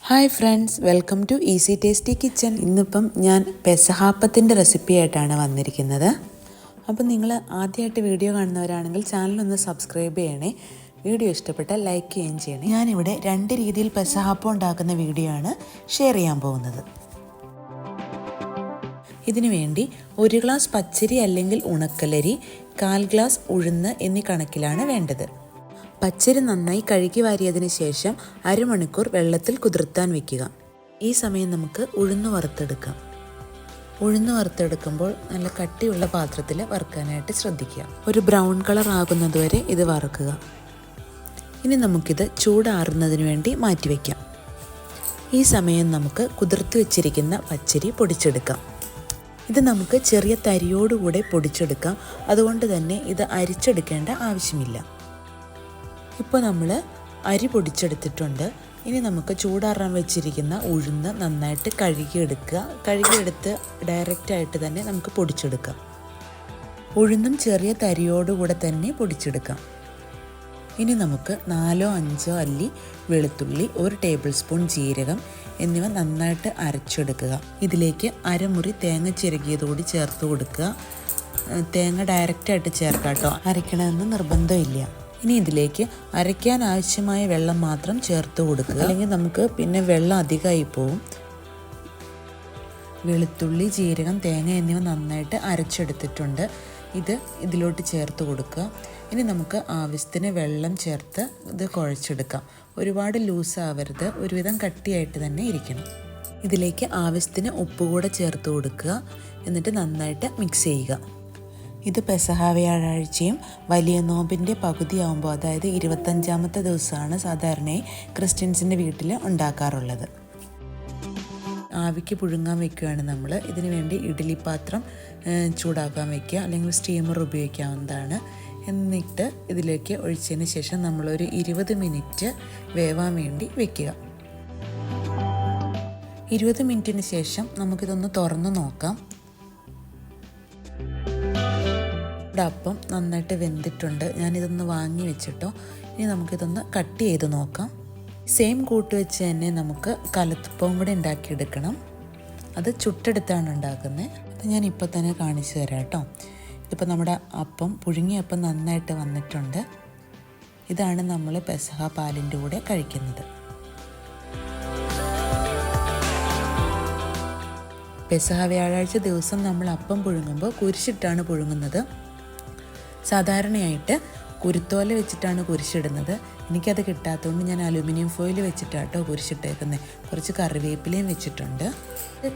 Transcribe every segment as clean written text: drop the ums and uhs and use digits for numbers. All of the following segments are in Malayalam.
Hi friends, welcome to easy tasty kitchen. ഇന്നിപ്പം ഞാൻ പെസഹാപ്പത്തിൻ്റെ റെസിപ്പി ആയിട്ടാണ് വന്നിരിക്കുന്നത്. അപ്പം നിങ്ങൾ ആദ്യമായിട്ട് വീഡിയോ കാണുന്നവരാണെങ്കിൽ ചാനലൊന്ന് സബ്സ്ക്രൈബ് ചെയ്യണേ. വീഡിയോ ഇഷ്ടപ്പെട്ടാൽ ലൈക്ക് ചെയ്യുകയും ചെയ്യണേ. ഞാനിവിടെ 2 രീതിയിൽ പെസഹാപ്പം ഉണ്ടാക്കുന്ന വീഡിയോ ആണ് ഷെയർ ചെയ്യാൻ പോകുന്നത്. ഇതിനു വേണ്ടി 1 ഗ്ലാസ് പച്ചരി അല്ലെങ്കിൽ ഉണക്കലരി, 1/4 ഗ്ലാസ് ഉഴുന്ന് എന്നീ കണക്കിലാണ് വേണ്ടത്. പച്ചരി നന്നായി കഴുകി വാരിയതിന് ശേഷം അരമണിക്കൂർ വെള്ളത്തിൽ കുതിർത്താൻ വെക്കുക. ഈ സമയം നമുക്ക് ഉഴുന്ന് വറുത്തെടുക്കാം. ഉഴുന്ന് വറുത്തെടുക്കുമ്പോൾ നല്ല കട്ടിയുള്ള പാത്രത്തിൽ വറുക്കാനായിട്ട് ശ്രദ്ധിക്കുക. ഒരു ബ്രൗൺ കളർ ആകുന്നതുവരെ ഇത് വറുക്കുക. ഇനി നമുക്കിത് ചൂടാറുന്നതിന് വേണ്ടി മാറ്റിവെക്കാം. ഈ സമയം നമുക്ക് കുതിർത്ത് വെച്ചിരിക്കുന്ന പച്ചരി പൊടിച്ചെടുക്കാം. ഇത് നമുക്ക് ചെറിയ തരിയോടുകൂടെ പൊടിച്ചെടുക്കാം. അതുകൊണ്ട് തന്നെ ഇത് അരിച്ചെടുക്കേണ്ട ആവശ്യമില്ല. ഇപ്പോൾ നമ്മൾ അരി പൊടിച്ചെടുത്തിട്ടുണ്ട്. ഇനി നമുക്ക് ചൂടാറാൻ വെച്ചിരിക്കുന്ന ഉഴുന്ന് നന്നായിട്ട് കഴുകിയെടുത്ത് ഡയറക്റ്റായിട്ട് തന്നെ നമുക്ക് പൊടിച്ചെടുക്കാം. ഉഴുന്നും ചെറിയ തരിയോടുകൂടെ തന്നെ പൊടിച്ചെടുക്കാം. ഇനി നമുക്ക് 4-5 അല്ലി വെളുത്തുള്ളി, 1 ടേബിൾ സ്പൂൺ ജീരകം എന്നിവ നന്നായിട്ട് അരച്ചെടുക്കുക. ഇതിലേക്ക് അരമുറി തേങ്ങ ചിരകിയതുകൂടി ചേർത്ത് കൊടുക്കുക. തേങ്ങ ഡയറക്റ്റായിട്ട് ചേർക്കാം കേട്ടോ, അരയ്ക്കണമെന്ന് നിർബന്ധമില്ല. ഇനി ഇതിലേക്ക് അരയ്ക്കാൻ ആവശ്യമായ വെള്ളം മാത്രം ചേർത്ത് കൊടുക്കുക, അല്ലെങ്കിൽ നമുക്ക് പിന്നെ വെള്ളം അധികമായി പോവും. വെളുത്തുള്ളി, ജീരകം, തേങ്ങ എന്നിവ നന്നായിട്ട് അരച്ചെടുത്തിട്ടുണ്ട്. ഇതിലോട്ട് ചേർത്ത് കൊടുക്കുക. ഇനി നമുക്ക് ആവശ്യത്തിന് വെള്ളം ചേർത്ത് ഇത് കുഴച്ചെടുക്കാം. ഒരുപാട് ലൂസ് ആവരുത്, ഒരുവിധം കട്ടിയായിട്ട് തന്നെ ഇരിക്കണം. ഇതിലേക്ക് ആവശ്യത്തിന് ഉപ്പ് കൂടെ ചേർത്ത് കൊടുക്കുക. എന്നിട്ട് നന്നായിട്ട് മിക്സ് ചെയ്യുക. ഇത് പെസഹ വ്യാഴാഴ്ചയും വലിയ നോമ്പിൻ്റെ പകുതിയാകുമ്പോൾ, അതായത് 25ാമത്തെ ദിവസമാണ് സാധാരണയായി ക്രിസ്ത്യൻസിൻ്റെ വീട്ടിൽ ഉണ്ടാക്കാറുള്ളത്. ആവിക്ക് പുഴുങ്ങാൻ വെക്കുകയാണ് നമ്മൾ. ഇതിനു വേണ്ടി ഇഡ്ഡലി പാത്രം ചൂടാക്കാൻ വയ്ക്കുക, അല്ലെങ്കിൽ സ്റ്റീമർ ഉപയോഗിക്കാവുന്നതാണ്. എന്നിട്ട് ഇതിലേക്ക് ഒഴിച്ചതിന് ശേഷം നമ്മളൊരു 20 മിനിറ്റ് വേവാൻ വേണ്ടി വെക്കുക. 20 മിനിറ്റിന് ശേഷം നമുക്കിതൊന്ന് തുറന്ന് നോക്കാം. അപ്പം നന്നായിട്ട് വെന്തിട്ടുണ്ട്. ഞാനിതൊന്ന് വാങ്ങി വെച്ചിട്ടോ. ഇനി നമുക്കിതൊന്ന് കട്ട് ചെയ്ത് നോക്കാം. സെയിം കൂട്ട് വെച്ച് തന്നെ നമുക്ക് കലത്തപ്പവും കൂടെ ഉണ്ടാക്കിയെടുക്കണം. അത് ചുട്ടെടുത്താണ് ഉണ്ടാക്കുന്നത്. അത് ഞാൻ ഇപ്പോൾ തന്നെ കാണിച്ചു തരാം കേട്ടോ. ഇതിപ്പോൾ നമ്മുടെ അപ്പം, പുഴുങ്ങിയ അപ്പം നന്നായിട്ട് വന്നിട്ടുണ്ട്. ഇതാണ് നമ്മൾ പെസഹ പാലിൻ്റെ കൂടെ കഴിക്കുന്നത്. പെസഹ വ്യാഴാഴ്ച ദിവസം നമ്മൾ അപ്പം പുഴുങ്ങുമ്പോൾ കുരിശിട്ടാണ് പുഴുങ്ങുന്നത്. സാധാരണയായിട്ട് കുരുത്തോല വെച്ചിട്ടാണ് കുരിശിടുന്നത്. എനിക്കത് കിട്ടാത്തതുകൊണ്ട് ഞാൻ അലുമിനിയം ഫോയിൽ വെച്ചിട്ടാട്ടോ കുരിശിട്ടേക്കുന്നത്. കുറച്ച് കറിവേപ്പിലയും വെച്ചിട്ടുണ്ട്.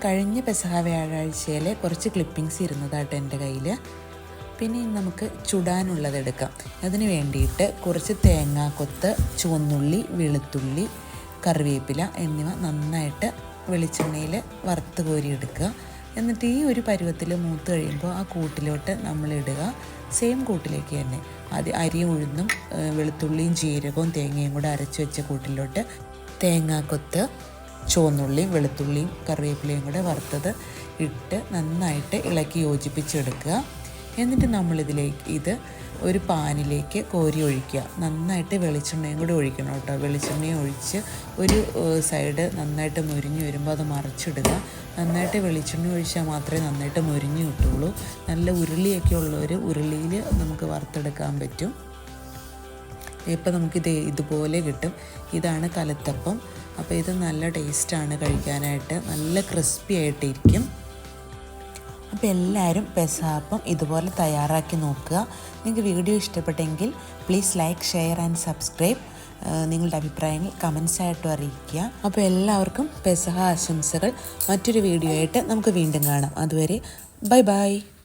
കഴിഞ്ഞ പെസഹ വ്യാഴാഴ്ചയിലെ കുറച്ച് ക്ലിപ്പിങ്സ് ഇരുന്നതാട്ടോ എൻ്റെ കയ്യിൽ. പിന്നെ നമുക്ക് ചുടാനുള്ളത് എടുക്കാം. അതിന് വേണ്ടിയിട്ട് കുറച്ച് തേങ്ങാക്കൊത്ത്, ചുവന്നുള്ളി, വെളുത്തുള്ളി, കറിവേപ്പില എന്നിവ നന്നായിട്ട് വെളിച്ചെണ്ണയിൽ വറുത്ത് കോരിയെടുക്കുക. എന്നിട്ട് ഈ ഒരു പരുവത്തിൽ മൂത്ത് കഴിയുമ്പോൾ ആ കൂട്ടിലോട്ട് നമ്മളിടുക. സെയിം കൂട്ടിലേക്ക് തന്നെ അരിയും ഉഴുന്നും വെളുത്തുള്ളിയും ജീരകവും തേങ്ങയും കൂടെ അരച്ച് വെച്ച കൂട്ടിലോട്ട് തേങ്ങാക്കൊത്ത്, ചുവന്നുള്ളിയും വെളുത്തുള്ളിയും കറിവേപ്പിലയും കൂടെ വറുത്തത് ഇട്ട് നന്നായിട്ട് ഇളക്കി യോജിപ്പിച്ചെടുക്കുക. എന്നിട്ട് ഇത് ഒരു പാനിലേക്ക് കോരി ഒഴിക്കുക. നന്നായിട്ട് വെളിച്ചെണ്ണയും കൂടി ഒഴിക്കണം കേട്ടോ. വെളിച്ചെണ്ണയും ഒഴിച്ച് ഒരു സൈഡ് നന്നായിട്ട് മൊരിഞ്ഞ് വരുമ്പോൾ അത് മറിച്ചിടുക. നന്നായിട്ട് വെളിച്ചെണ്ണ ഒഴിച്ചാൽ മാത്രമേ നന്നായിട്ട് മൊരിഞ്ഞ് കിട്ടുള്ളൂ. നല്ല ഉരുളിയൊക്കെ ഉള്ളൊരു ഉരുളിയിൽ നമുക്ക് വറുത്തെടുക്കാൻ പറ്റും. ഇപ്പം നമുക്കിത് ഇതുപോലെ കിട്ടും. ഇതാണ് കലത്തപ്പം. അപ്പോൾ ഇത് നല്ല ടേസ്റ്റാണ് കഴിക്കാനായിട്ട്, നല്ല ക്രിസ്പി ആയിട്ടിരിക്കും. അപ്പോൾ എല്ലാവരും പെസഹാപ്പം ഇതുപോലെ തയ്യാറാക്കി നോക്കുക. നിങ്ങൾക്ക് വീഡിയോ ഇഷ്ടപ്പെട്ടെങ്കിൽ please like, share and subscribe. നിങ്ങളുടെ അഭിപ്രായങ്ങൾ കമൻസായിട്ടും അറിയിക്കുക. അപ്പോൾ എല്ലാവർക്കും പെസഹ ആശംസകൾ. മറ്റൊരു വീഡിയോ ആയിട്ട് നമുക്ക് വീണ്ടും കാണാം. അതുവരെ ബൈ ബൈ.